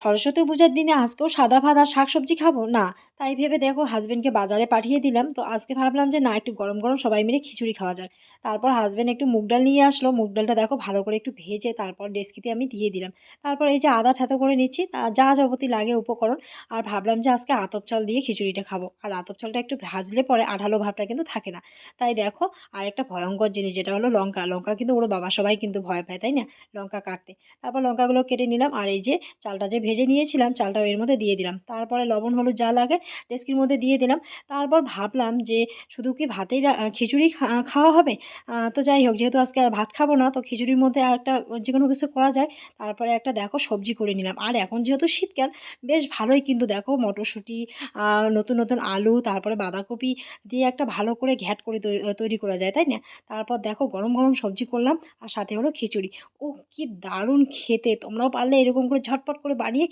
সরস্বতী পূজার দিনে আজকেও সাদা ভাত আর শাকসবজি খাবো? না। তাই ভেবে দেখো হাসব্যান্ডকে বাজারে পাঠিয়ে দিলাম। তো আজকে ভাবলাম যে না একটু গরম, গরম সবাই মিলে খিচুড়ি খাওয়া যাক। তারপর হাসব্যান্ড একটু মুগ ডাল নিয়ে আসলো। মুগ ডালটা দেখো ভালো করে একটু ভেজে তারপর ডেচকিতে আমি দিয়ে দিলাম। তারপর এই যে আদা থেতো করে নিচ্ছি, যা যাবতীয় লাগে উপকরণ। আর ভাবলাম যে আজকে আতপ চাল দিয়ে খিচুড়িটা খাবো। আর আতপ চালটা একটু ভাজলে পরে আঠালো ভাবটা কিন্তু থাকে না। তাই দেখো আরেকটা ভয়ংকর জিনিস যেটা হলো লঙ্কা। লঙ্কা কিন্তু ওরে বাবা! সবাই কিন্তু ভয় পায়, তাই না? লঙ্কা কাটতে। তারপর লঙ্কাগুলো কেটে নিলাম আর এই যে চালটা যে ভেজে নিয়েছিলাম চালটাও এর মধ্যে দিয়ে দিলাম। তারপরে লবণ হলুদ যা লাগে ডেচকির মধ্যে দিয়ে দিলাম। তারপর ভাবলাম যে শুধু কি ভাতেই খিচুড়ি খাওয়া হবে? তো যাই হোক যেহেতু আজকে আর ভাত খাবো না তো খিচুড়ির মধ্যে আরেকটা যেকোনো কিছু করা যায়। তারপরে একটা দেখো সবজি করে নিলাম। আর এখন যেহেতু শীতকাল বেশ ভালোই কিন্তু দেখো মটরশুঁটি, আ নতুন, নতুন আলু তারপরে বাঁধাকপি দিয়ে একটা ভালো করে ঘ্যাট করে তৈরি করা যায়, তাই না? তারপর দেখো গরম, গরম সবজি করলাম আর সাথে হলো খিচুড়ি। ওহ! কি দারুণ খেতে! তোমরাও পারলে এরকম করে ঝটপট করে বানিয়ে